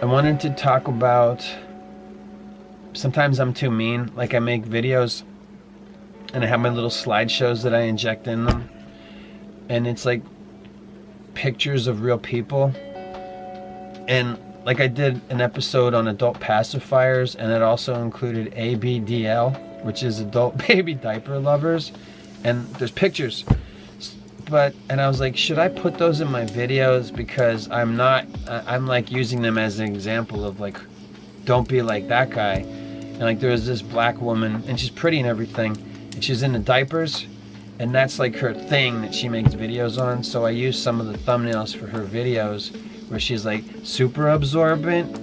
I wanted to talk about, sometimes I'm too mean. Like I make videos and I have my little slideshows that I inject in them. And it's like pictures of real people. And like I did an episode on adult pacifiers, and it also included ABDL, which is adult baby diaper lovers. And there's pictures. And I was like, should I put those in my videos? Because I'm like using them as an example of like, don't be like that guy. And like there was this black woman, and she's pretty and everything, and she's into diapers, and that's like her thing that she makes videos on. So I used some of the thumbnails for her videos where she's like super absorbent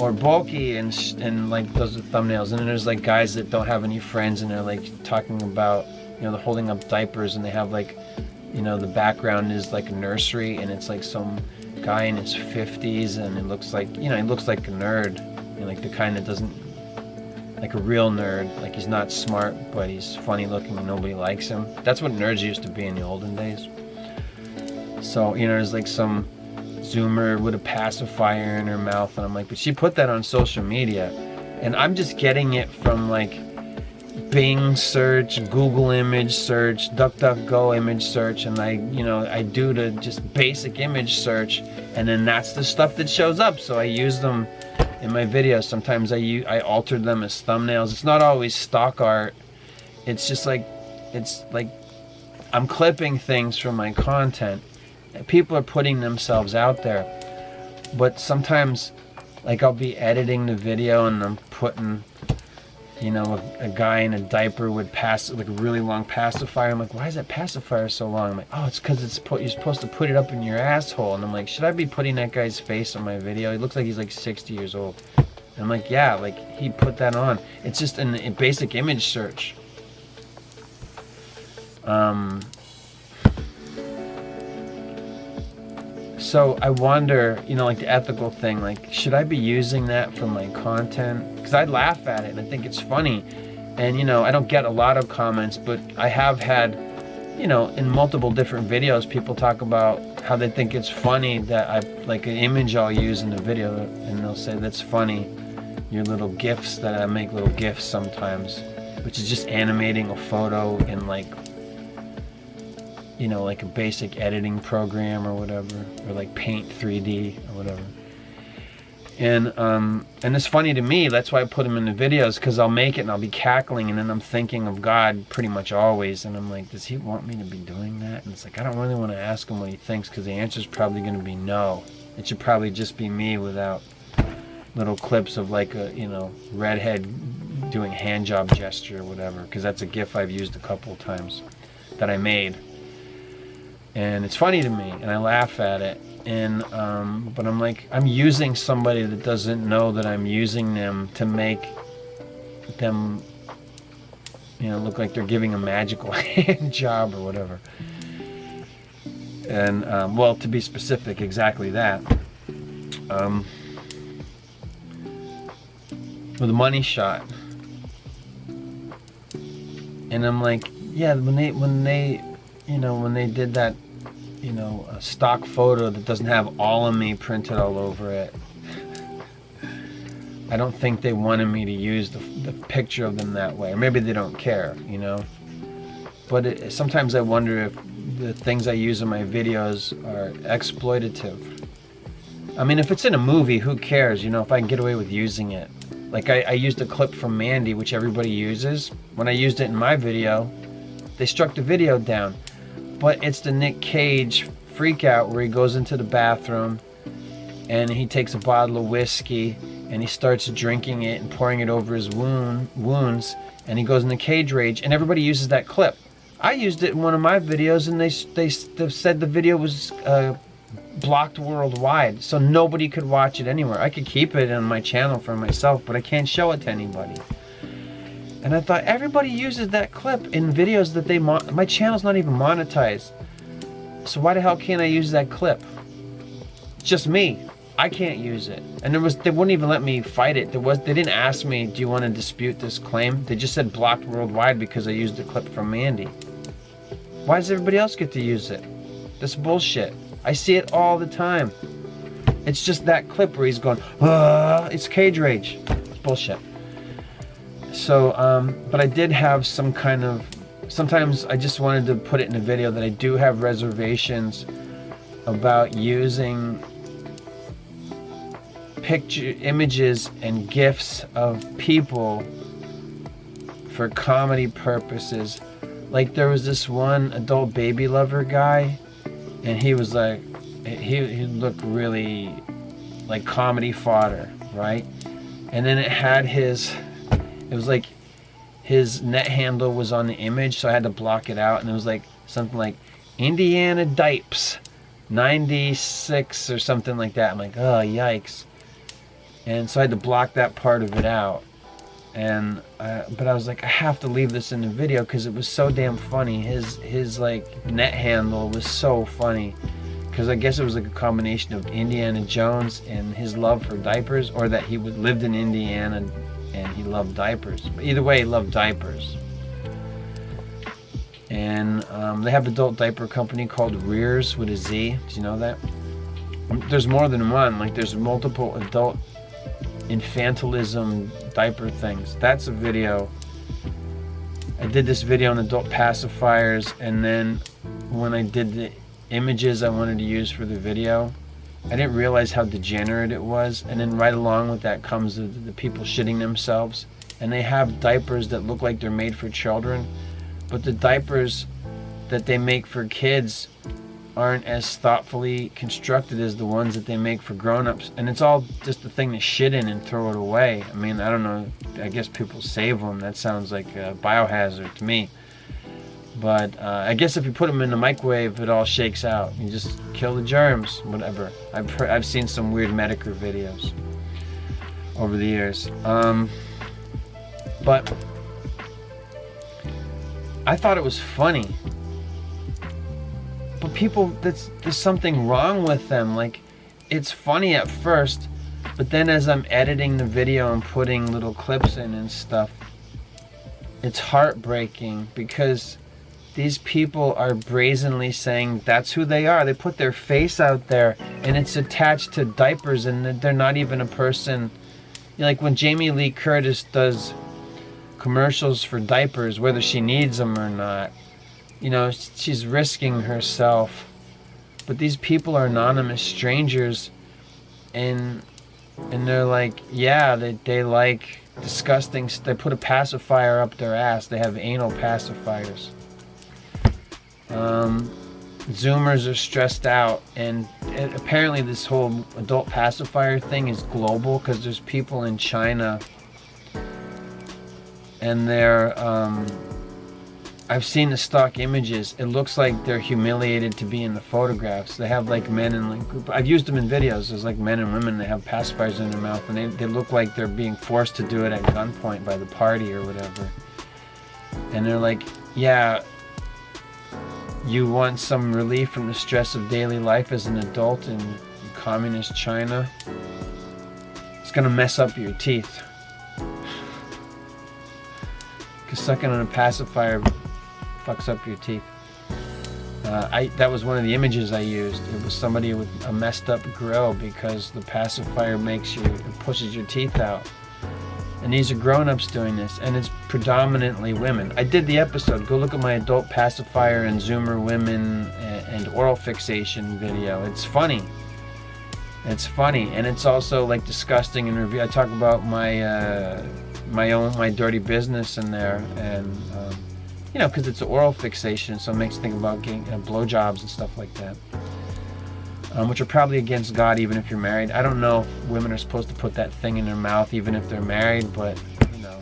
or bulky, and like those are thumbnails. And then there's like guys that don't have any friends, and they're like talking about, they're holding up diapers, and they have like, the background is like a nursery, and it's like some guy in his 50s, and it looks like, he looks like a nerd, like the kind that doesn't, like a real nerd, like he's not smart, but he's funny looking and nobody likes him. That's what nerds used to be in the olden days. So, there's like some Zoomer with a pacifier in her mouth, and I'm like, but she put that on social media, and I'm just getting it from like Bing search, Google image search, DuckDuckGo image search, and I do the just basic image search, and then that's the stuff that shows up. So I use them in my videos. Sometimes I alter them as thumbnails. It's not always stock art. It's just like, I'm clipping things from my content. People are putting themselves out there, but sometimes like I'll be editing the video and I'm putting a guy in a diaper would pass like a really long pacifier. I'm like, why is that pacifier so long? I'm like, oh, it's because you're supposed to put it up in your asshole. And I'm like, should I be putting that guy's face on my video? He looks like he's like 60 years old. And I'm like, yeah, like he put that on. It's just a basic image search. So I wonder, like the ethical thing, like should I be using that for my content? Because I laugh at it and I think it's funny, and I don't get a lot of comments, but I have had, in multiple different videos, people talk about how they think it's funny that I like an image I'll use in the video, and they'll say that's funny, your little GIFs that I make, little GIFs sometimes, which is just animating a photo in like like a basic editing program or whatever, or like Paint 3D or whatever. And it's funny to me. That's why I put them in the videos, because I'll make it and I'll be cackling, and then I'm thinking of God pretty much always, and I'm like, does he want me to be doing that? And it's like, I don't really want to ask him what he thinks, because the answer is probably going to be no. It should probably just be me without little clips of like a redhead doing hand job gesture or whatever, because that's a GIF I've used a couple of times that I made. And it's funny to me, and I laugh at it. And but I'm like, I'm using somebody that doesn't know that I'm using them to make them, look like they're giving a magical hand job or whatever. And well, to be specific, exactly that. With a money shot. And I'm like, yeah, when they did that, a stock photo that doesn't have all of me printed all over it, I don't think they wanted me to use the picture of them that way. Or maybe they don't care, But sometimes I wonder if the things I use in my videos are exploitative. I mean, if it's in a movie, who cares? If I can get away with using it. Like I used a clip from Mandy, which everybody uses. When I used it in my video, they struck the video down. But it's the Nick Cage freak out where he goes into the bathroom and he takes a bottle of whiskey and he starts drinking it and pouring it over his wounds, and he goes into cage rage, and everybody uses that clip. I used it in one of my videos, and they said the video was blocked worldwide, so nobody could watch it anywhere. I could keep it on my channel for myself, but I can't show it to anybody. And I thought, everybody uses that clip in videos that my channel's not even monetized. So why the hell can't I use that clip? Just me. I can't use it. And they wouldn't even let me fight it. They didn't ask me, do you want to dispute this claim? They just said blocked worldwide because I used a clip from Mandy. Why does everybody else get to use it? That's bullshit. I see it all the time. It's just that clip where he's going, it's cage rage. It's bullshit. So, but I did have some kind of, sometimes I just wanted to put it in a video that I do have reservations about using images and GIFs of people for comedy purposes. Like there was this one adult baby lover guy, and he was like, he looked really like comedy fodder, right? And then it had it was like his net handle was on the image, so I had to block it out, and it was like something like Indiana Dipes 96 or something like that. I'm like, oh yikes. And so I had to block that part of it out. And but I was like, I have to leave this in the video because it was so damn funny. His like net handle was so funny, because I guess it was like a combination of Indiana Jones and his love for diapers, or that he lived in Indiana and he loved diapers. But either way, he loved diapers. And they have an adult diaper company called Rears with a Z. Do you know that? There's more than one. Like there's multiple adult infantilism diaper things. That's a video. I did this video on adult pacifiers, and then when I did the images I wanted to use for the video, I didn't realize how degenerate it was. And then right along with that comes the people shitting themselves, and they have diapers that look like they're made for children, but the diapers that they make for kids aren't as thoughtfully constructed as the ones that they make for grown-ups. And it's all just a thing to shit in and throw it away. I mean, I don't know, I guess people save them. That sounds like a biohazard to me. But I guess if you put them in the microwave, it all shakes out. You just kill the germs, whatever. I've seen some weird Medicare videos over the years. But I thought it was funny. But people, there's something wrong with them. Like, it's funny at first, but then as I'm editing the video and putting little clips in and stuff, it's heartbreaking, because these people are brazenly saying that's who they are. They put their face out there, and it's attached to diapers, and they're not even a person. Like when Jamie Lee Curtis does commercials for diapers, whether she needs them or not, you know, she's risking herself. But these people are anonymous strangers, and they're like, yeah, they like disgusting. They put a pacifier up their ass. They have anal pacifiers. Zoomers are stressed out, and apparently this whole adult pacifier thing is global, because there's people in China, and they're I've seen the stock images. It looks like they're humiliated to be in the photographs. They have like men in like, I've used them in videos. There's like men and women, they have pacifiers in their mouth, and they look like they're being forced to do it at gunpoint by the party or whatever. And they're like, yeah, you want some relief from the stress of daily life as an adult in communist China? It's gonna mess up your teeth. Because sucking on a pacifier fucks up your teeth. That was one of the images I used. It was somebody with a messed up grill because the pacifier it pushes your teeth out. And these are grown-ups doing this, and it's predominantly women. I did the episode. Go look at my adult pacifier and Zoomer women and oral fixation video. It's funny. It's funny, and it's also like disgusting and review. I talk about my dirty business in there, and you know, because it's an oral fixation, so it makes you think about getting blowjobs and stuff like that, which are probably against God, even if you're married. I don't know if women are supposed to put that thing in their mouth even if they're married, but you know,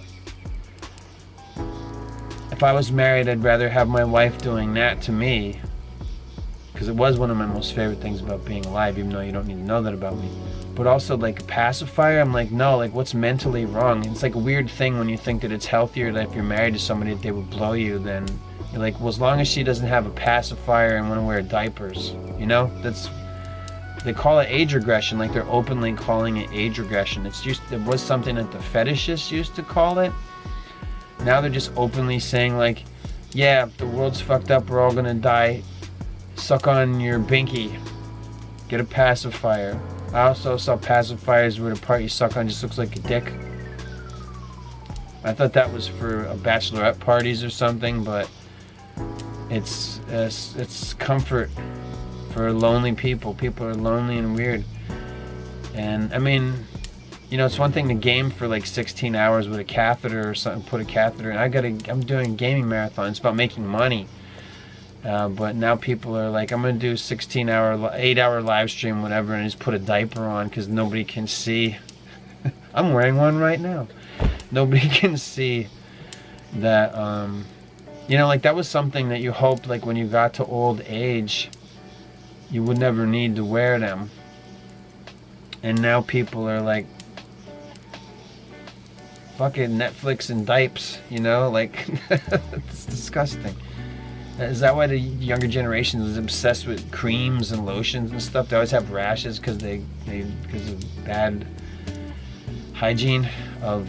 if I was married, I'd rather have my wife doing that to me, because it was one of my most favorite things about being alive, even though you don't need to know that about me. But also, like, a pacifier, I'm like, no, like, what's mentally wrong? It's like a weird thing when you think that it's healthier that if you're married to somebody that they would blow you, then you're like, well, as long as she doesn't have a pacifier and want to wear diapers, you know? They call it age regression, like they're openly calling it age regression. It was something that the fetishists used to call it. Now they're just openly saying, like, yeah, the world's fucked up, we're all gonna die. Suck on your binky. Get a pacifier. I also saw pacifiers where the part you suck on just looks like a dick. I thought that was for bachelorette parties or something, but it's comfort for lonely people. People are lonely and weird. And I mean, you know, it's one thing to game for like 16 hours with a catheter or something, put a catheter in. I'm doing a gaming marathon. It's about making money. But now people are like, I'm going to do 8-hour live stream, whatever, and just put a diaper on because nobody can see. I'm wearing one right now. Nobody can see that, you know, like that was something that you hoped, like when you got to old age, you would never need to wear them. And now people are like, fucking Netflix and diapers, you know, like, it's disgusting. Is that why the younger generation is obsessed with creams and lotions and stuff? They always have rashes because because of bad hygiene of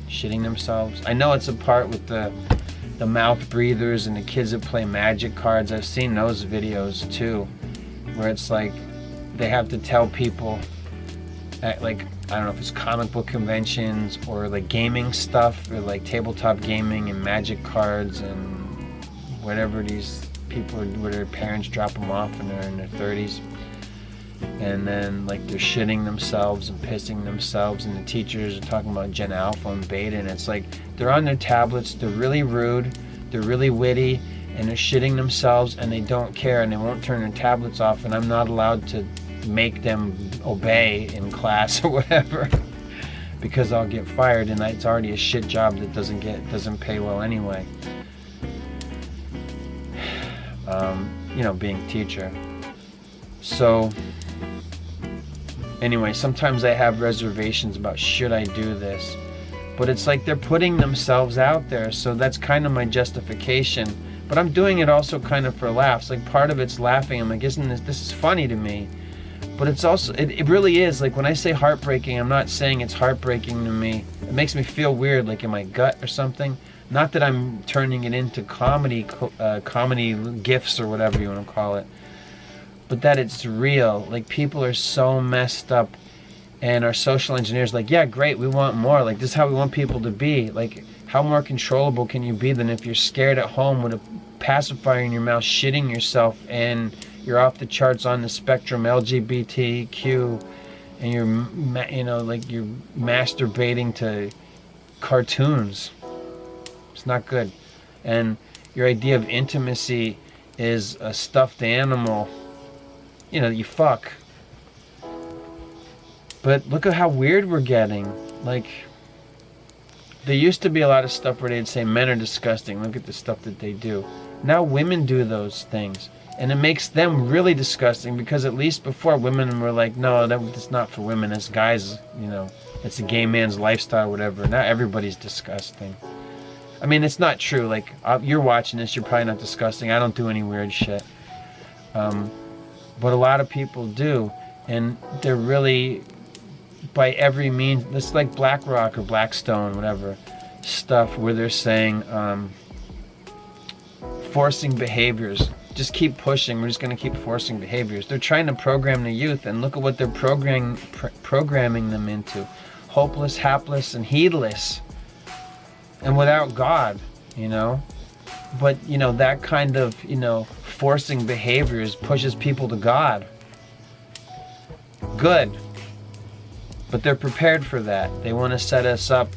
shitting themselves. I know it's a part with the mouth breathers and the kids that play magic cards. I've seen those videos too, where it's like they have to tell people at, like, I don't know if it's comic book conventions or like gaming stuff or like tabletop gaming and magic cards and whatever these people are, where their parents drop them off and they're in their 30s, and then like they're shitting themselves and pissing themselves, and the teachers are talking about Gen Alpha and Beta, and it's like they're on their tablets, they're really rude, they're really witty, and they're shitting themselves, and they don't care, and they won't turn their tablets off, and I'm not allowed to make them obey in class or whatever because I'll get fired, and it's already a shit job that doesn't pay well anyway. You know, being a teacher. So anyway, sometimes I have reservations about should I do this, but it's like they're putting themselves out there, so that's kind of my justification. But I'm doing it also kind of for laughs. Like part of it's laughing. I'm like, isn't this is funny to me? But it's also, it really is. Like when I say heartbreaking, I'm not saying it's heartbreaking to me. It makes me feel weird, like in my gut or something. Not that I'm turning it into comedy gifs or whatever you want to call it, but that it's real. Like people are so messed up, and our social engineers like, yeah, great, we want more. Like this is how we want people to be. Like how more controllable can you be than if you're scared at home with a pacifier in your mouth, shitting yourself, and you're off the charts on the spectrum, LGBTQ, and you're, you know, like you're masturbating to cartoons. It's not good. And your idea of intimacy is a stuffed animal, you know, that you fuck. But look at how weird we're getting. Like, there used to be a lot of stuff where they'd say men are disgusting. Look at the stuff that they do. Now women do those things. And it makes them really disgusting, because at least before women were like, no, that's not for women. It's guys, you know, it's a gay man's lifestyle, whatever. Now everybody's disgusting. I mean, it's not true. Like, you're watching this, you're probably not disgusting. I don't do any weird shit. But a lot of people do. And they're really, by every means, it's like BlackRock or Blackstone, whatever, stuff where they're saying, forcing behaviors. Just keep pushing. We're just going to keep forcing behaviors. They're trying to program the youth, and look at what they're programming them into. Hopeless, hapless, and heedless. And without God, you know. But, you know, that kind of, you know, forcing behaviors pushes people to God. Good. But they're prepared for that. They want to set us up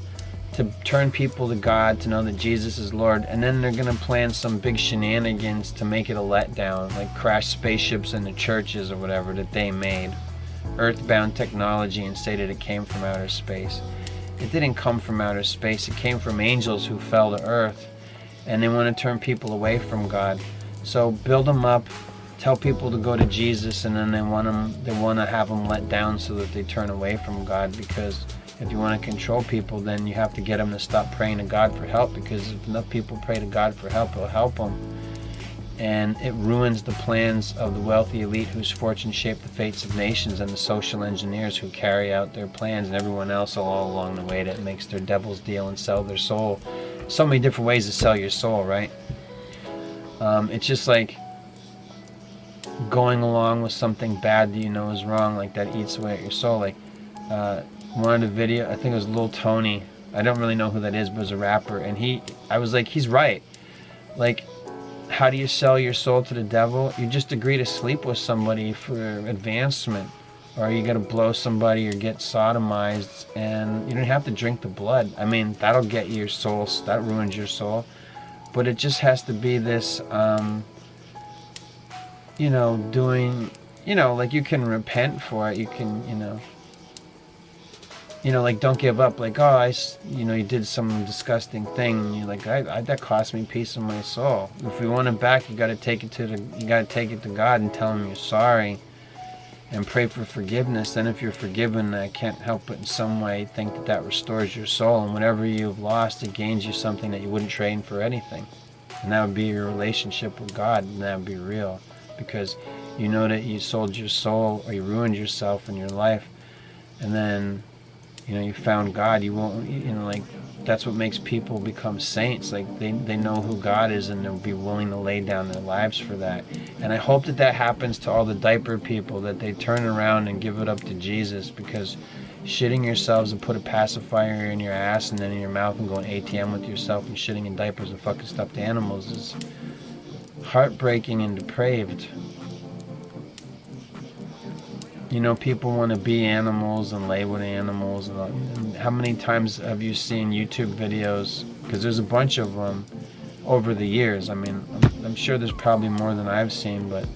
to turn people to God, to know that Jesus is Lord, and then they're going to plan some big shenanigans to make it a letdown, like crash spaceships into churches or whatever that they made. Earthbound technology, and say that it came from outer space. It didn't come from outer space. It came from angels who fell to earth, and they want to turn people away from God. So build them up, tell people to go to Jesus, and then they want to have them let down so that they turn away from God. Because if you want to control people, then you have to get them to stop praying to God for help, because if enough people pray to God for help, He'll help them. And it ruins the plans of the wealthy elite whose fortunes shape the fates of nations, and the social engineers who carry out their plans, and everyone else all along the way that makes their devil's deal and sell their soul. So many different ways to sell your soul, right? It's just like, going along with something bad that you know is wrong, like that eats away at your soul. Like one of the video, I think it was Lil Tony. I don't really know who that is, but it was a rapper, and I was like, he's right. Like, how do you sell your soul to the devil? You just agree to sleep with somebody for advancement, or you got to blow somebody or get sodomized, and you don't have to drink the blood. I mean, that'll get your soul. That ruins your soul. But it just has to be this, doing, like you can repent for it. You can, like don't give up. Like, oh, you did some disgusting thing. And you're like, that cost me peace of my soul. If you want it back, you got to take it to God and tell Him you're sorry, and pray for forgiveness. Then, if you're forgiven, I can't help but in some way think that restores your soul, and whatever you've lost, it gains you something that you wouldn't trade for anything, and that would be your relationship with God, and that would be real, because you know that you sold your soul or you ruined yourself in your life, and then you found God. You won't, like, that's what makes people become saints. Like, they know who God is, and they'll be willing to lay down their lives for that. And I hope that happens to all the diaper people, that they turn around and give it up to Jesus, because shitting yourselves and put a pacifier in your ass and then in your mouth and going ATM with yourself and shitting in diapers and fucking stuffed animals is heartbreaking and depraved. People want to be animals and lay with animals. And how many times have you seen YouTube videos? Because there's a bunch of them over the years. I mean, I'm sure there's probably more than I've seen, but,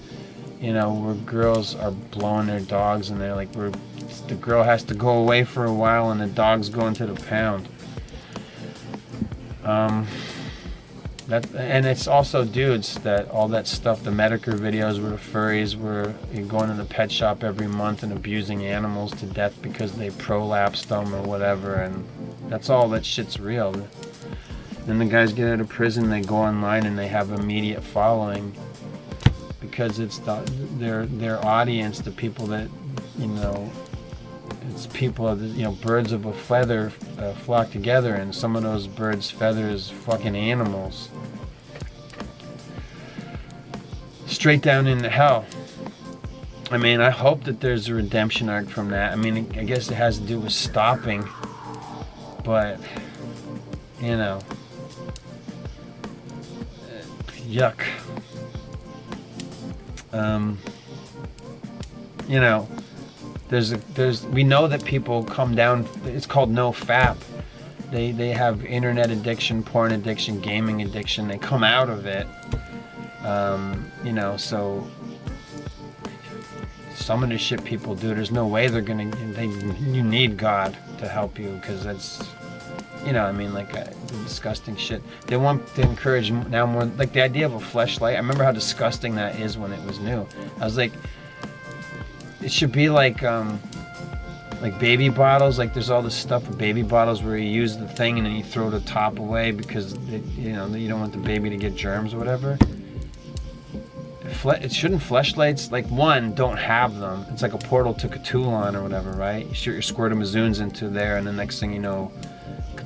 where girls are blowing their dogs, and they're like, the girl has to go away for a while and the dog's going to the pound. And it's also dudes, that all that stuff, the Medicare videos where the furries were going to the pet shop every month and abusing animals to death because they prolapsed them or whatever, and that's all that shit's real. Then the guys get out of prison, they go online and they have immediate following, because it's their audience, the people that, it's people of birds of a feather flock together, and some of those birds' feathers fucking animals. Straight down into hell. I mean, I hope that there's a redemption arc from that. I mean, I guess it has to do with stopping, but yuck. We know that people come down. It's called no-fap. They have internet addiction, porn addiction, gaming addiction. They come out of it. So some of the shit people do, there's no way you need God to help you, because that's, the disgusting shit. They want to encourage now more, like the idea of a fleshlight. I remember how disgusting that is when it was new. I was like, it should be like baby bottles. Like, there's all this stuff with baby bottles where you use the thing and then you throw the top away because you don't want the baby to get germs or whatever. It shouldn't fleshlights, like, one, don't have them. It's like a portal to Cthulhu or whatever, right? You shoot your Squirtamazoons into there, and the next thing you know,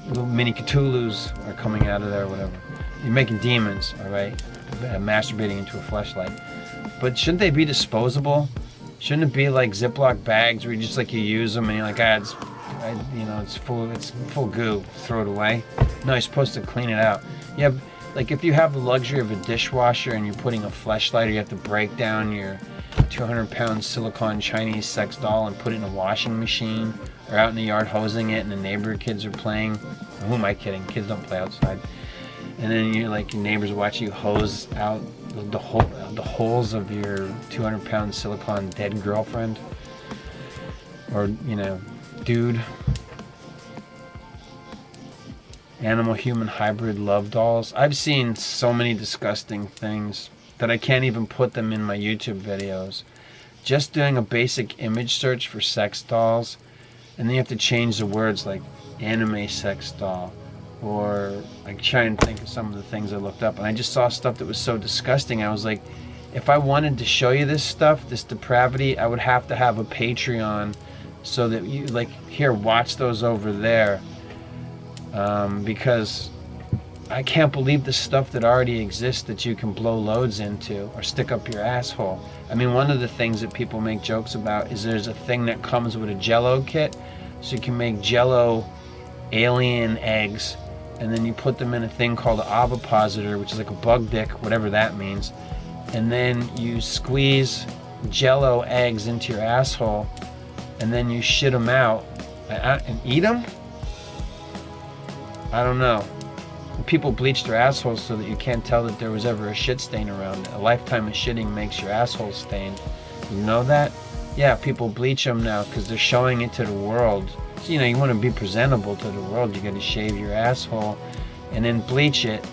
little mini Cthulhus are coming out of there or whatever. You're making demons, all right? Masturbating into a fleshlight. But shouldn't they be disposable? Shouldn't it be like Ziploc bags where you just you use them and you're like, it's full goo, throw it away? No, you're supposed to clean it out. Yeah, like if you have the luxury of a dishwasher and you're putting a fleshlight, or you have to break down your 200-pound silicone Chinese sex doll and put it in a washing machine, or out in the yard hosing it and the neighbor kids are playing. Who am I kidding? Kids don't play outside. And then you're like, your neighbors watch you hose out the holes of your 200-pound silicone dead girlfriend, or dude. Animal human hybrid love dolls. I've seen so many disgusting things that I can't even put them in my YouTube videos. Just doing a basic image search for sex dolls, and then you have to change the words, like anime sex doll, or I try and think of some of the things I looked up, and I just saw stuff that was so disgusting. I was like, if I wanted to show you this stuff, this depravity, I would have to have a Patreon, so that you, like, here, watch those over there, because I can't believe the stuff that already exists that you can blow loads into or stick up your asshole. I mean, one of the things that people make jokes about is there's a thing that comes with a Jello kit, so you can make Jello alien eggs, and then you put them in a thing called an ovipositor, which is like a bug dick, whatever that means, and then you squeeze Jello eggs into your asshole, and then you shit them out and eat them? I don't know. People bleach their assholes so that you can't tell that there was ever a shit stain around it. A lifetime of shitting makes your asshole stained. You know that? Yeah, people bleach them now because they're showing it to the world. So, you want to be presentable to the world. You got to shave your asshole and then bleach it.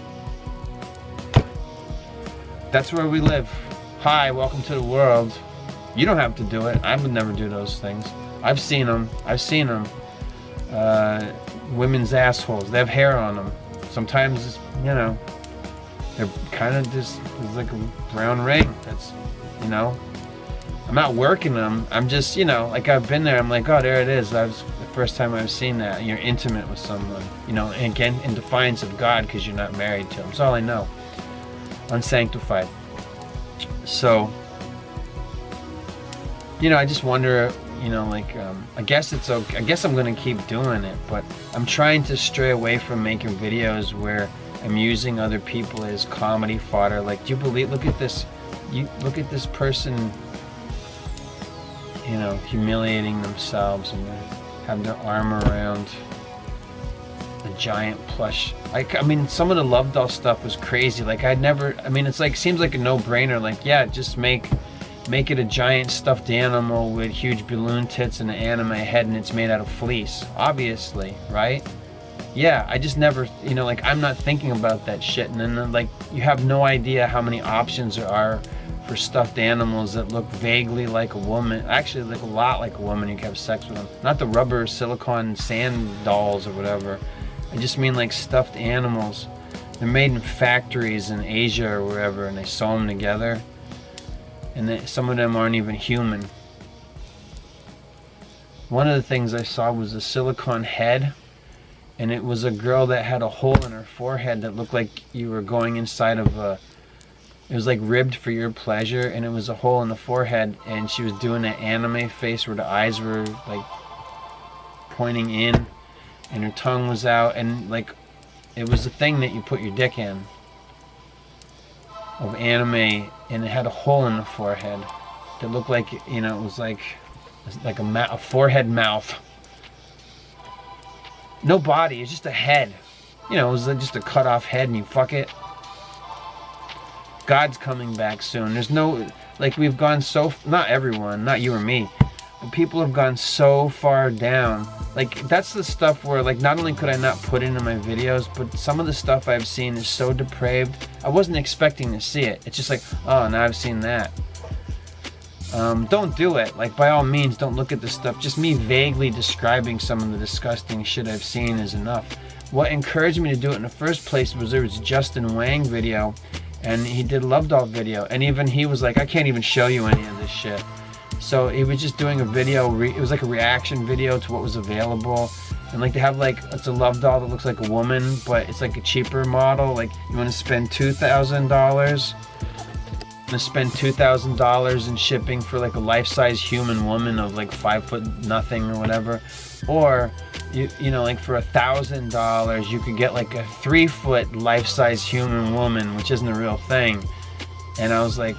That's where we live. Hi, welcome to the world. You don't have to do it. I would never do those things. I've seen them. Women's assholes. They have hair on them. Sometimes, they're kind of just, there's like a brown ring. That's, I'm not working them. I'm just, like I've been there. I'm like, oh, there it is. That was the first time I've seen that. You're intimate with someone, and again, in defiance of God because you're not married to him. That's all I know. Unsanctified. So, I just wonder, I guess it's okay. I guess I'm going to keep doing it, but I'm trying to stray away from making videos where I'm using other people as comedy fodder. Like, do you believe, look at this person, humiliating themselves and they have their arm around a giant plush. I mean, some of the Love Doll stuff was crazy. Like, it's like, seems like a no-brainer. Like, yeah, just make it a giant stuffed animal with huge balloon tits and an anime head, and it's made out of fleece, obviously, right? Yeah, I just never, I'm not thinking about that shit. And then, like, you have no idea how many options there are for stuffed animals that look vaguely like a woman. Actually, look a lot like a woman. You can have sex with them. Not the rubber silicone sand dolls or whatever. I just mean like stuffed animals. They're made in factories in Asia or wherever, and they sew them together. And some of them aren't even human. One of the things I saw was a silicone head, and it was a girl that had a hole in her forehead that looked like you were going inside of it was like ribbed for your pleasure, and it was a hole in the forehead, and she was doing an anime face where the eyes were like pointing in, and her tongue was out, and like it was a thing that you put your dick in of anime, and it had a hole in the forehead that looked like, it was like a forehead mouth. No body, it's just a head. It was just a cut off head, and you fuck it. God's coming back soon. There's no, like, we've gone so, not everyone, not you or me, but people have gone so far down. Like, that's the stuff where, like, not only could I not put into my videos, but some of the stuff I've seen is so depraved. I wasn't expecting to see it. It's just like, oh, now I've seen that. Don't do it. Like, by all means, don't look at this stuff. Just me vaguely describing some of the disgusting shit I've seen is enough. What encouraged me to do it in the first place was there was Justin Wang video, and he did Love Doll video, and even he was like, I can't even show you any of this shit. So he was just doing a video, it was like a reaction video to what was available. And like they have like, it's a Love Doll that looks like a woman, but it's like a cheaper model. Like you want to spend $2,000? To spend $2,000 in shipping for like a life-size human woman of like 5 foot nothing or whatever, or you know, like for $1,000 you could get like a 3 foot life-size human woman, which isn't a real thing. And I was like,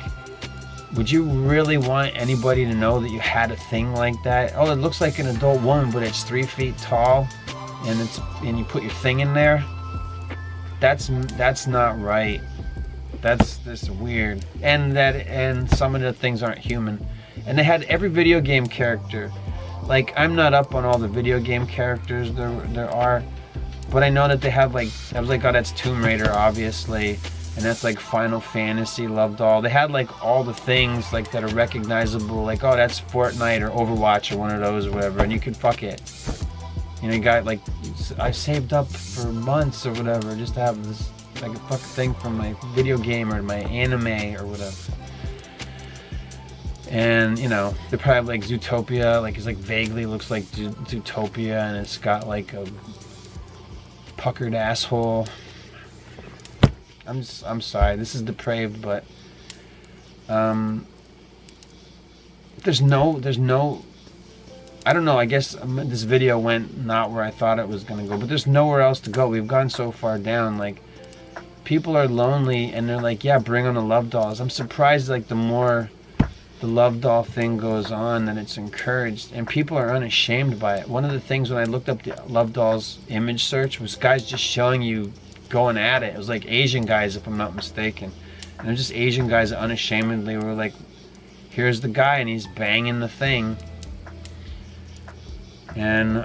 would you really want anybody to know that you had a thing like that? Oh, it looks like an adult woman, but it's 3 feet tall, and you put your thing in there. That's not right. That's weird. And some of the things aren't human. And they had every video game character. Like, I'm not up on all the video game characters there are, but I know that they have like, I was like, oh, that's Tomb Raider, obviously. And that's like Final Fantasy, Love Doll. They had like all the things like that are recognizable, like, oh, that's Fortnite or Overwatch or one of those or whatever, and you could fuck it. You know, you got like, I saved up for months or whatever just to have this like a fucking thing from my video game or my anime or whatever. And you know, they probably have like Zootopia, like it's like vaguely looks like Zootopia, and it's got like a puckered asshole. I'm sorry. This is depraved, but there's no. I don't know. I guess this video went not where I thought it was gonna go, but there's nowhere else to go. We've gone so far down. Like, people are lonely, and they're like, yeah, bring on the love dolls. I'm surprised. Like, the more the love doll thing goes on, that it's encouraged, and people are unashamed by it. One of the things when I looked up the love dolls image search was guys just showing you going at it. It was like Asian guys, if I'm not mistaken, and they're just Asian guys that unashamedly were like, here's the guy and he's banging the thing, and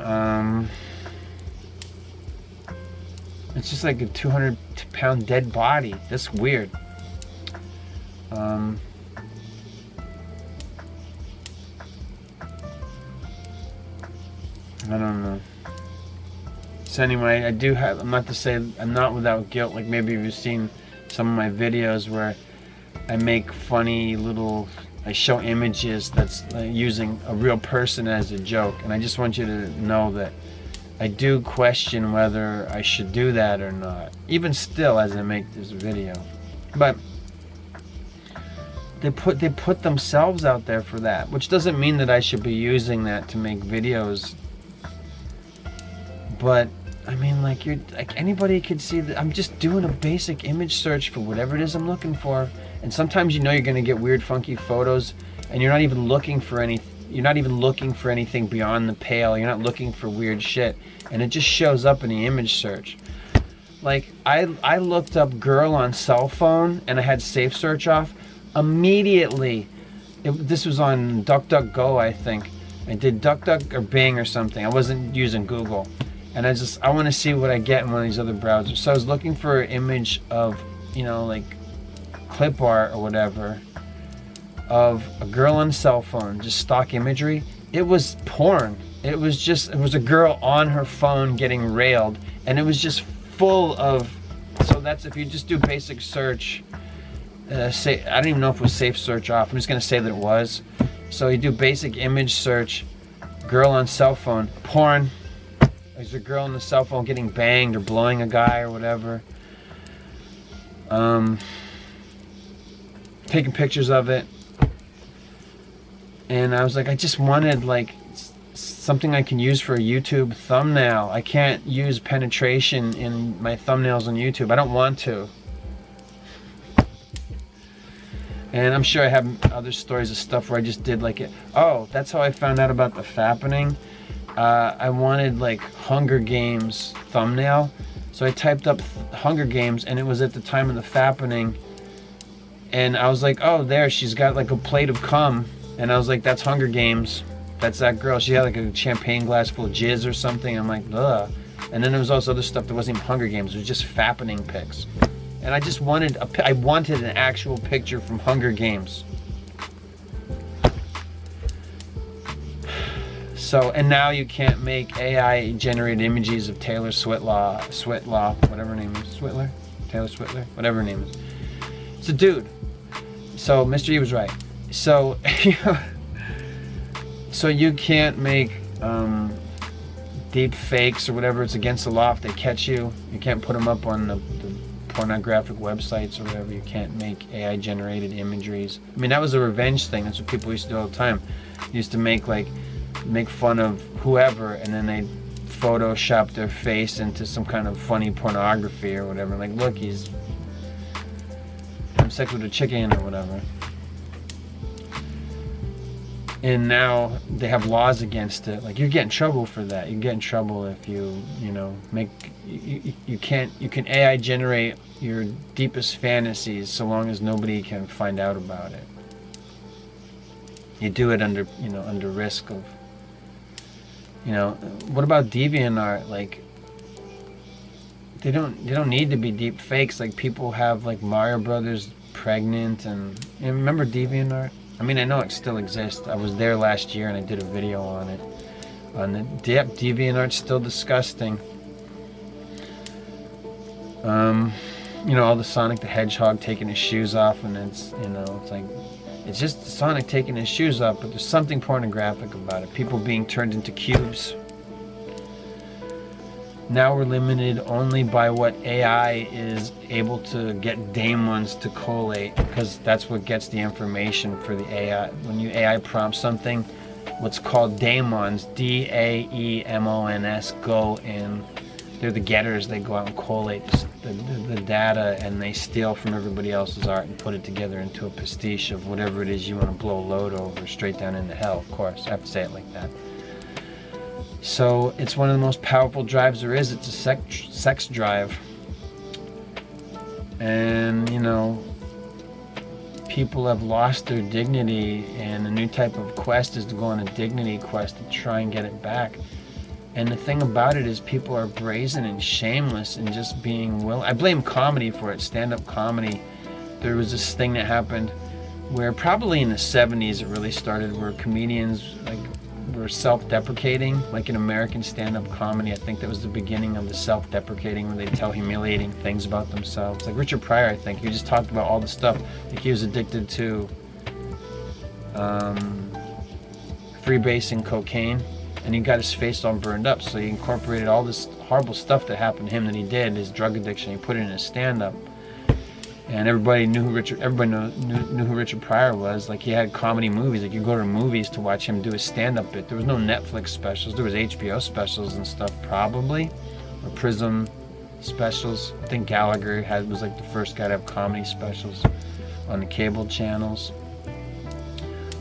it's just like a 200-pound dead body. That's weird. I don't know. So anyway, I do have, I'm not to say I'm not without guilt. Like, maybe you've seen some of my videos where I make funny little, I show images that's using a real person as a joke. And I just want you to know that I do question whether I should do that or not, even still as I make this video. But they put themselves out there for that, which doesn't mean that I should be using that to make videos. But I mean, like, you're like, anybody could see that I'm just doing a basic image search for whatever it is I'm looking for. And sometimes, you know, you're gonna get weird, funky photos, and you're not even looking for anything beyond the pale. You're not looking for weird shit, and it just shows up in the image search. Like, I looked up girl on cell phone, and I had safe search off immediately. This was on DuckDuckGo, I think. I did DuckDuck or Bing or something. I wasn't using Google. And I want to see what I get in one of these other browsers. So I was looking for an image of, you know, like clip art or whatever, of a girl on a cell phone, just stock imagery. It was porn. It was a girl on her phone getting railed, and it was just full of, so that's, if you just do basic search, say, I don't even know if it was safe search off. I'm just going to say that it was. So you do basic image search, girl on cell phone, porn. There's a girl on the cell phone getting banged or blowing a guy or whatever. Taking pictures of it. And I was like, I just wanted like something I can use for a YouTube thumbnail. I can't use penetration in my thumbnails on YouTube. I don't want to. And I'm sure I have other stories of stuff where I just did like it. Oh, that's how I found out about the fappening. I wanted like Hunger Games thumbnail, so I typed up Hunger Games, and it was at the time of the fappening, and I was like, oh, there, she's got like a plate of cum, and I was like, that's Hunger Games, that's that girl. She had like a champagne glass full of jizz or something. I'm like, ugh. And then there was also other stuff that wasn't even Hunger Games, it was just fappening pics, and I just wanted I wanted an actual picture from Hunger Games. So, and now you can't make AI generated images of Taylor Switlaw, whatever her name is, Taylor Switler, whatever her name is. It's a dude. So Mr. E was right. So, so you can't make deep fakes or whatever. It's against the law if they catch you. You can't put them up on the pornographic websites or whatever. You can't make AI generated imageries. I mean, that was a revenge thing. That's what people used to do all the time. They used to make fun of whoever, and then they Photoshop their face into some kind of funny pornography or whatever. Like, look, he's having sex with a chicken or whatever. And now they have laws against it. Like, you get in trouble for that. You get in trouble if you can AI generate your deepest fantasies so long as nobody can find out about it. You do it under risk of, what about DeviantArt? Like, they don't need to be deep fakes. Like, people have like Mario Brothers pregnant, and remember DeviantArt? I mean, I know it still exists. I was there last year and I did a video on it. DeviantArt's still disgusting. All the Sonic the Hedgehog taking his shoes off, and it's like, it's just Sonic taking his shoes off, but there's something pornographic about it. People being turned into cubes. Now we're limited only by what AI is able to get daemons to collate, because that's what gets the information for the AI. When you AI prompt something, what's called daemons, DAEMONS, go in. They're the getters. They go out and collate the data, and they steal from everybody else's art and put it together into a pastiche of whatever it is you want to blow a load over, straight down into hell, of course. I have to say it like that. So it's one of the most powerful drives there is. It's a sex drive. And, you know, people have lost their dignity, and a new type of quest is to go on a dignity quest to try and get it back. And the thing about it is people are brazen and shameless and just being willing. I blame comedy for it, stand-up comedy. There was this thing that happened where probably in the 70s it really started, where comedians were self-deprecating, like in American stand-up comedy. I think that was the beginning of the self-deprecating, where they tell humiliating things about themselves. Like Richard Pryor, I think, he just talked about all the stuff. Like he was addicted to freebasing cocaine, and he got his face all burned up, so he incorporated all this horrible stuff that happened to him that he did, his drug addiction, he put it in his stand-up. And everybody knew who Richard Pryor was. Like, he had comedy movies. Like, you go to movies to watch him do his stand-up bit. There was no Netflix specials. There was HBO specials and stuff, probably, or Prism specials. I think Gallagher was like the first guy to have comedy specials on the cable channels.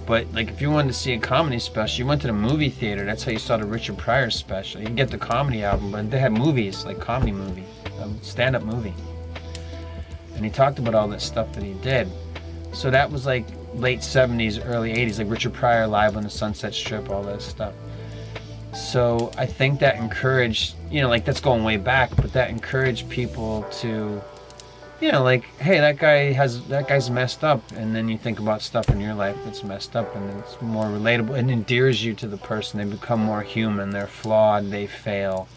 But like, if you wanted to see a comedy special, you went to the movie theater. That's how you saw the Richard Pryor special. You can get the comedy album, but they had movies, like comedy movie, stand-up movie. And he talked about all that stuff that he did. So that was like late 70s, early 80s, like Richard Pryor live on the Sunset Strip, all that stuff. So I think that encouraged, you know, like, that's going way back, but that encouraged people to, you know, like, hey, that guy's messed up, and then you think about stuff in your life that's messed up, and it's more relatable, and endears you to the person. They become more human. They're flawed. They fail,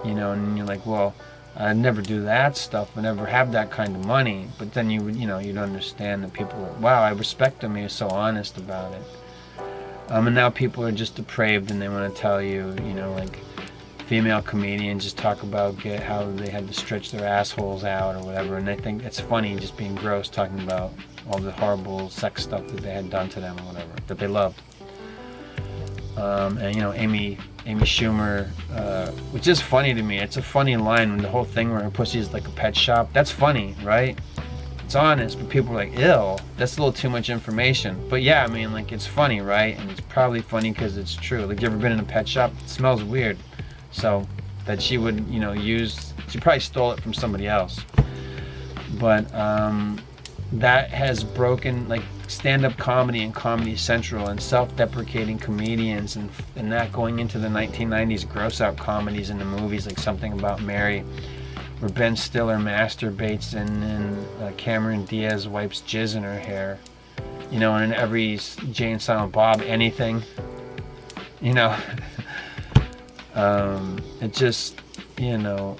you know, and you're like, well, I'd never do that stuff. I never have that kind of money. But then you'd understand that people are, wow, I respect him. He was so honest about it. And now people are just depraved, and they want to tell you, you know, like, female comedians just talk about how they had to stretch their assholes out or whatever, and they think it's funny, just being gross, talking about all the horrible sex stuff that they had done to them or whatever, that they loved. And, you know, Amy Schumer, which is funny to me. It's a funny line when the whole thing where her pussy is like a pet shop. That's funny, right? It's honest, but people are like, ew, that's a little too much information. But yeah, I mean, like, it's funny, right? And it's probably funny because it's true. Like, you ever been in a pet shop? It smells weird. So that she would, you know, she probably stole it from somebody else. But that has broken, like, stand-up comedy and Comedy Central and self-deprecating comedians and that going into the 1990s gross-out comedies in the movies, like Something About Mary, where Ben Stiller masturbates and Cameron Diaz wipes jizz in her hair. You know, and in every Jay and Silent Bob, anything, you know. It just, you know,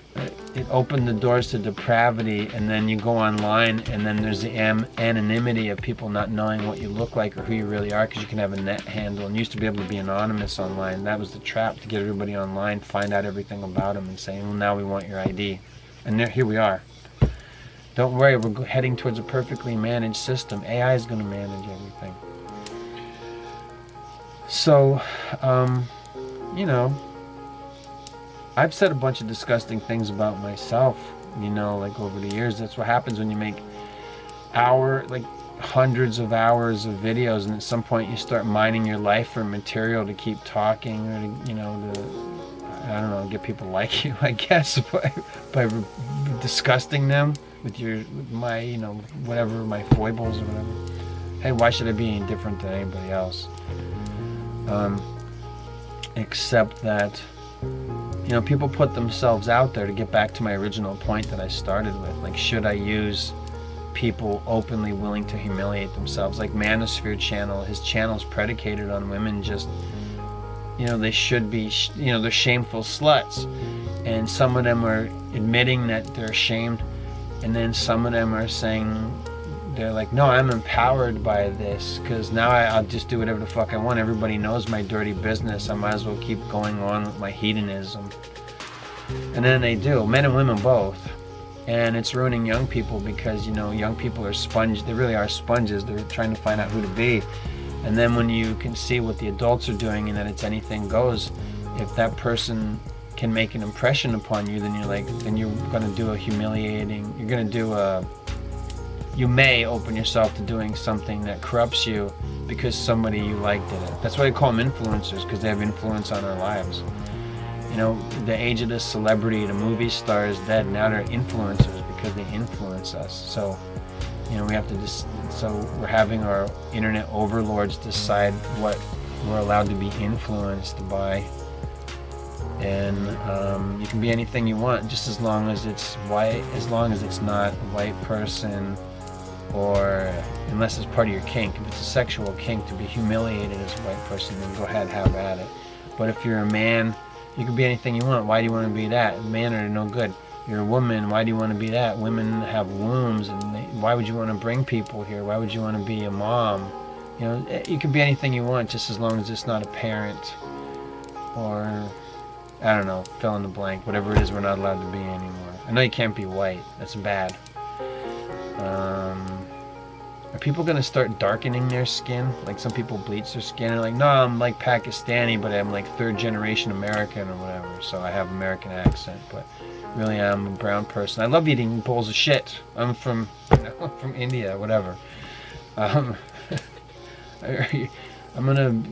it opened the doors to depravity, and then you go online, and then there's the anonymity of people not knowing what you look like or who you really are, because you can have a net handle, and you used to be able to be anonymous online. That was the trap, to get everybody online, find out everything about them, and say, well, now we want your ID. And here we are. Don't worry, we're heading towards a perfectly managed system. AI is going to manage everything. So, you know, I've said a bunch of disgusting things about myself, you know, like, over the years. That's what happens when you make hundreds of hours of videos, and at some point you start mining your life for material to keep talking, or to, you know, I don't know, get people to like you, I guess, by disgusting them with my, you know, whatever, my foibles or whatever. Hey, why should I be any different than anybody else? Except that, you know, people put themselves out there, to get back to my original point that I started with. Like, should I use people openly willing to humiliate themselves? Like Manosphere channel, his channel's predicated on women just, you know, they should be, you know, they're shameful sluts. And some of them are admitting that they're ashamed, and then some of them are saying, they're like, no, I'm empowered by this, because now I'll just do whatever the fuck I want. Everybody knows my dirty business. I might as well keep going on with my hedonism. And then they do, men and women both. And it's ruining young people because, you know, young people are sponge. They really are sponges. They're trying to find out who to be. And then when you can see what the adults are doing and that it's anything goes, if that person can make an impression upon you, then you're like, then you're going to do a humiliating, you're going to do a, you may open yourself to doing something that corrupts you because somebody you like did it. That's why they call them influencers, because they have influence on our lives. You know, the age of the celebrity, the movie star is dead. Now they're influencers because they influence us. So, you know, we have to just, so we're having our internet overlords decide what we're allowed to be influenced by. And you can be anything you want, just as long as it's white, as long as it's not a white person, or unless it's part of your kink. If it's a sexual kink to be humiliated as a white person, then go ahead, have at it. But if you're a man, you can be anything you want. Why do you want to be that? Men are no good. You're a woman. Why do you want to be that? Women have wombs, and why would you want to bring people here? Why would you want to be a mom? You know, you can be anything you want, just as long as it's not a parent, or I don't know, fill in the blank. Whatever it is, we're not allowed to be anymore. I know you can't be white. That's bad. Are people gonna start darkening their skin? Like some people bleach their skin and like, no, I'm like Pakistani, but I'm like third generation American or whatever, so I have American accent, but really I'm a brown person. I love eating bowls of shit. I'm from, you know, from India, whatever. I'm gonna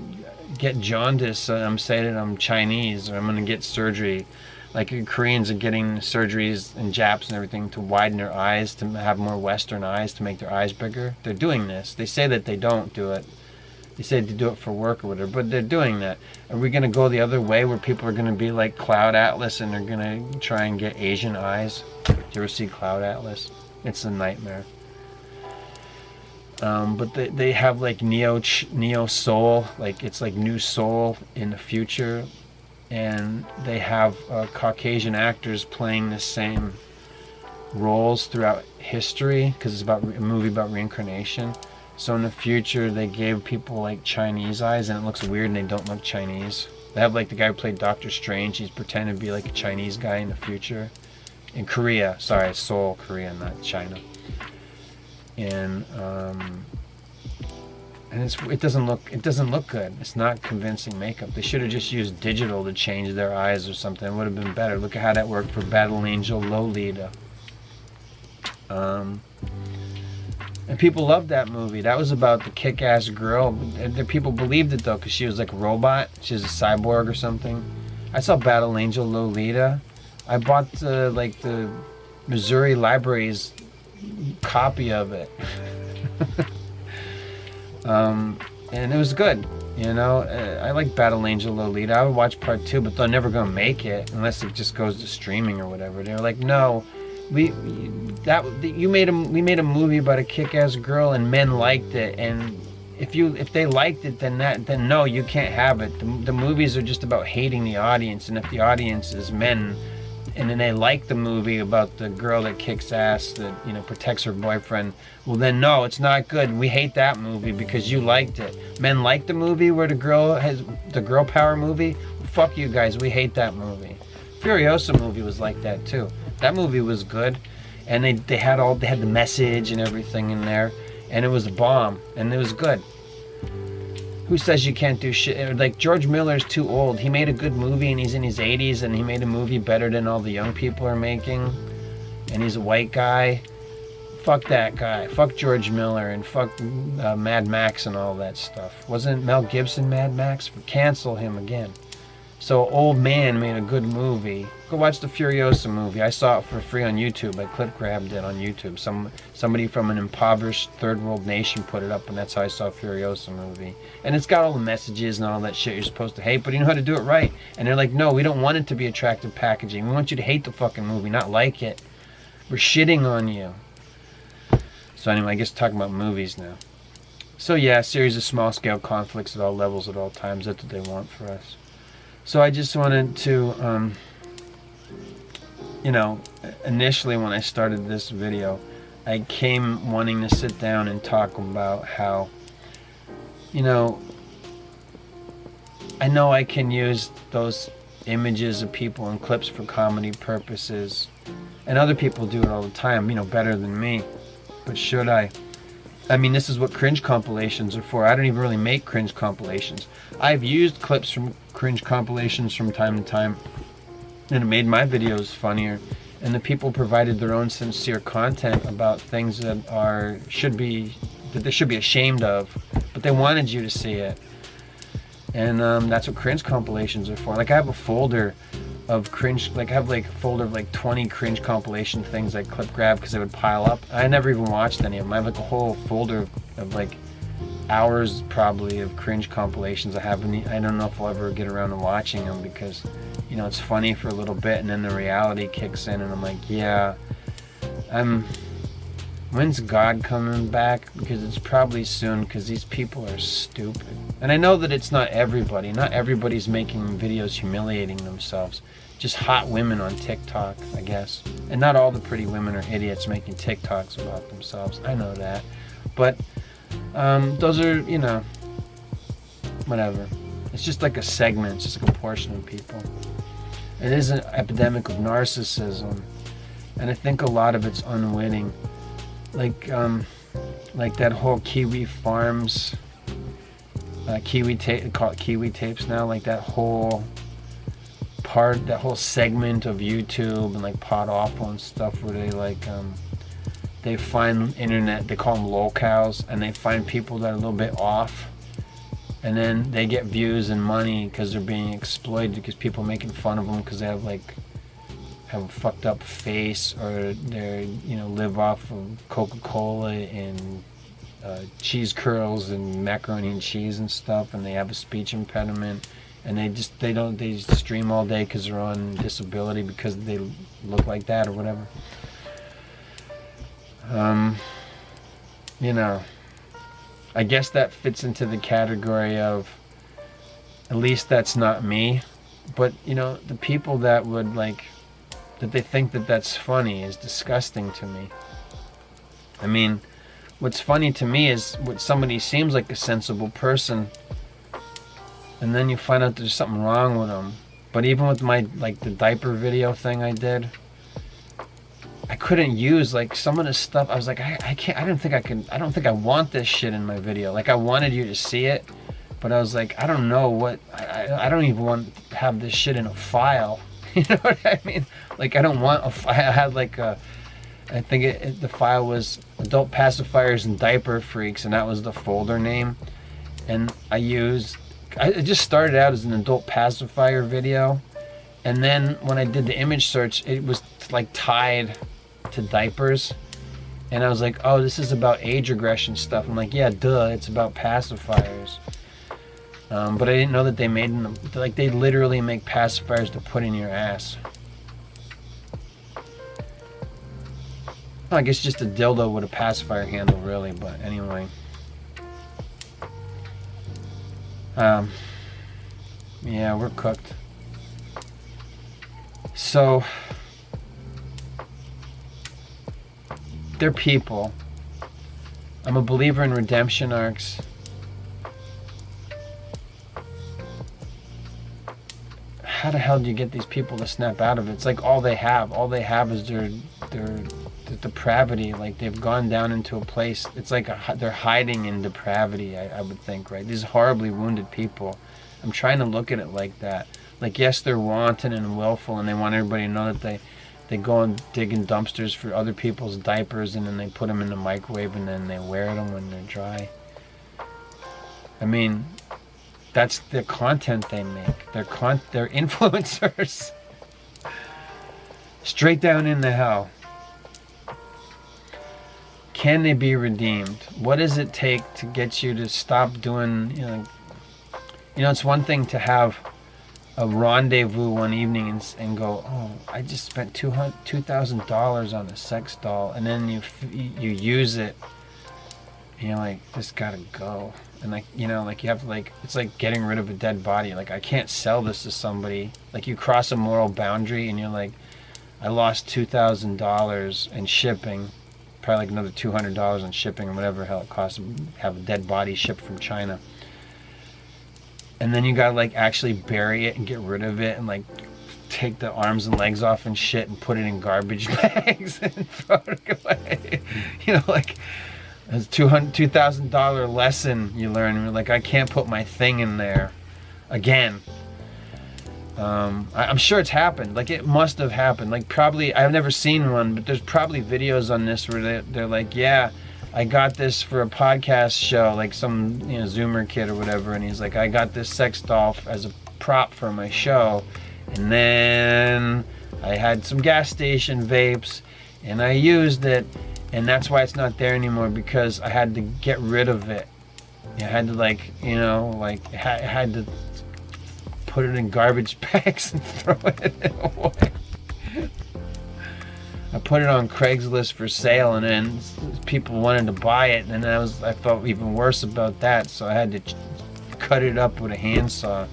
get jaundice. I'm saying that I'm Chinese, or I'm gonna get surgery. Like Koreans are getting surgeries and Japs and everything to widen their eyes, to have more Western eyes, to make their eyes bigger. They're doing this. They say that they don't do it. They say to do it for work or whatever, but they're doing that. Are we going to go the other way where people are going to be like Cloud Atlas and they're going to try and get Asian eyes? Do you ever see Cloud Atlas? It's a nightmare. But they have like Neo Soul, like it's like New Soul in the future. And they have Caucasian actors playing the same roles throughout history because it's about a movie about reincarnation. So in the future they gave people like Chinese eyes and it looks weird and they don't look Chinese. They have like the guy who played Doctor Strange, he's pretending to be like a Chinese guy in the future. In Korea, sorry, Seoul, Korea, not China. And it doesn't look good. It's not convincing makeup. They should have just used digital to change their eyes or something. It would have been better. Look at how that worked for Battle Angel Lolita. And people loved that movie. That was about the kick-ass girl. The people believed it though, because she was like a robot. She was a cyborg or something. I saw Battle Angel Lolita. I bought the Missouri Library's copy of it. And it was good, you know. I like Battle Angel Lolita. I would watch part 2, but they're never gonna make it unless it just goes to streaming or whatever. They're like, no, we made a movie about a kick-ass girl and men liked it, and if they liked it, then no, you can't have it. The movies are just about hating the audience, and if the audience is men, and then they like the movie about the girl that kicks ass, that, you know, protects her boyfriend, well then no, it's not good. We hate that movie because you liked it. Men like the movie where the girl has the girl power movie. Fuck you guys, we hate that movie. Furiosa movie was like that too. That movie was good, and they had the message and everything in there, and it was a bomb, and it was good. Who says you can't do shit? Like, George Miller's too old. He made a good movie and he's in his 80s and he made a movie better than all the young people are making. And he's a white guy. Fuck that guy. Fuck George Miller and fuck Mad Max and all that stuff. Wasn't Mel Gibson Mad Max? Cancel him again. So old man made a good movie. Go watch the Furiosa movie. I saw it for free on YouTube. I clip grabbed it on YouTube. Somebody from an impoverished third world nation put it up, and that's how I saw Furiosa movie. And it's got all the messages and all that shit you're supposed to hate, but you know how to do it right. And they're like, no, we don't want it to be attractive packaging. We want you to hate the fucking movie, not like it. We're shitting on you. So anyway, I guess talking about movies now. So yeah, a series of small-scale conflicts at all levels at all times. That's what they want for us. So I just wanted to, you know, initially when I started this video, I came wanting to sit down and talk about how, you know I can use those images of people and clips for comedy purposes. And other people do it all the time, better than me. But should I? I mean, this is what cringe compilations are for. I don't even really make cringe compilations. I've used clips from cringe compilations from time to time, and it made my videos funnier. And the people provided their own sincere content about things that they should be ashamed of, but they wanted you to see it. And that's what cringe compilations are for. Like, I have a folder of cringe, like I have like a folder of like 20 cringe compilation things I clip grab because they would pile up. I never even watched any of them. I have like a whole folder of like hours probably of cringe compilations. I don't know if I'll ever get around to watching them because it's funny for a little bit and then the reality kicks in and I'm like, yeah, when's God coming back? Because it's probably soon, because these people are stupid. And I know that it's not everybody. Not everybody's making videos humiliating themselves. Just hot women on TikTok, I guess. And not all the pretty women are idiots making TikToks about themselves. I know that. But those are, whatever. It's just like a segment. It's just like a portion of people. It is an epidemic of narcissism. And I think a lot of it's unwitting. Like that whole Kiwi Farms, Kiwi tape, call it Kiwi tapes now. Like that whole segment of YouTube and like Pod Awful and stuff, where they find internet, they call them locals, and they find people that are a little bit off, and then they get views and money because they're being exploited because people are making fun of them because they have a fucked up face, or they live off of Coca-Cola and cheese curls and macaroni and cheese and stuff, and they have a speech impediment, and they just stream all day because they're on disability because they look like that or whatever. I guess that fits into the category of, at least that's not me, but the people that would that they think that that's funny is disgusting to me. I mean, what's funny to me is when somebody seems like a sensible person, and then you find out there's something wrong with them. But even with my the diaper video thing I did, I couldn't use some of the stuff. I was like, I can't. I don't think I want this shit in my video. I wanted you to see it, but I was like, I don't know what. I don't even want to have this shit in a file. You know what I mean? I don't want a file. I had I think the file was Adult Pacifiers and Diaper Freaks, and that was the folder name. And it just started out as an adult pacifier video, and then when I did the image search, it was tied to diapers, and I was like, oh, this is about age regression stuff. I'm like, yeah, duh, it's about pacifiers. But I didn't know that they made them, they literally make pacifiers to put in your ass. Well, I guess just a dildo with a pacifier handle, really, but anyway. Yeah, we're cooked. So, they're people. I'm a believer in redemption arcs. How the hell do you get these people to snap out of it? It's all they have. All they have is their depravity. They've gone down into a place. It's they're hiding in depravity, I would think, right? These horribly wounded people. I'm trying to look at it like that. Yes, they're wanton and willful, and they want everybody to know that they go and dig in dumpsters for other people's diapers, and then they put them in the microwave, and then they wear them when they're dry. I mean, that's the content they make. They're influencers. Straight down into hell. Can they be redeemed? What does it take to get you to stop doing, it's one thing to have a rendezvous one evening and go, oh, I just spent $2,000 on a sex doll, and then you use it, and you're like, this gotta go. And you have to it's like getting rid of a dead body. I can't sell this to somebody. You cross a moral boundary, and you're like, I lost $2,000 in shipping, probably another $200 in shipping or whatever the hell it costs to have a dead body shipped from China. and then you gotta like actually bury it and get rid of it and like take the arms and legs off and shit and put it in garbage bags and throw it away. You know, like it's $2,000 lesson you learn. And like, I can't put my thing in there again. I'm sure it's happened. Like, it must have happened. Like, probably, I've never seen one, but there's probably videos on this where they're like, yeah, I got this for a podcast show, like some, you know, Zoomer kid or whatever, and he's like, I got this sex doll as a prop for my show, and then I had some gas station vapes, and I used it, and that's why it's not there anymore, because I had to get rid of it. I had to, like, you know, like, I had to put it in garbage bags and throw it away. I put it on Craigslist for sale, and then people wanted to buy it, and I felt even worse about that, so I had to cut it up with a handsaw.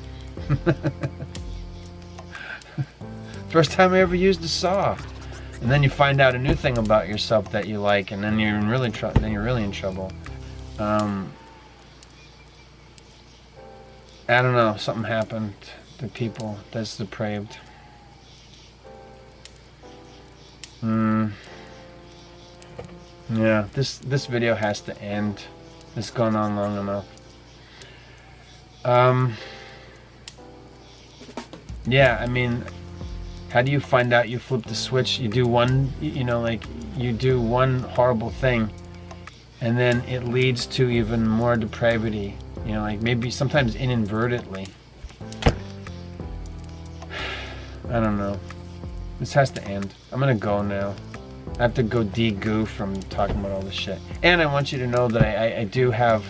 First time I ever used a saw. And then you find out a new thing about yourself that you like, and then you're really in trouble. I don't know, something happened to people that's depraved. Yeah, this video has to end. It's gone on long enough. Yeah, I mean, how do you find out you flip the switch? You do one, you know, like, you do one horrible thing, and then it leads to even more depravity. You know, like, maybe sometimes inadvertently. I don't know. This has to end. I'm gonna go now. I have to go de-goo from talking about all this shit. And I want you to know that I do have,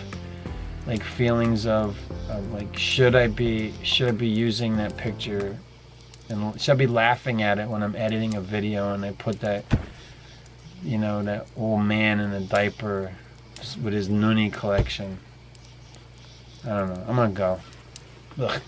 like, feelings of like, should I be using that picture, and should I be laughing at it when I'm editing a video and I put that, you know, that old man in a diaper with his noonie collection. I don't know. I'm gonna go. Ugh.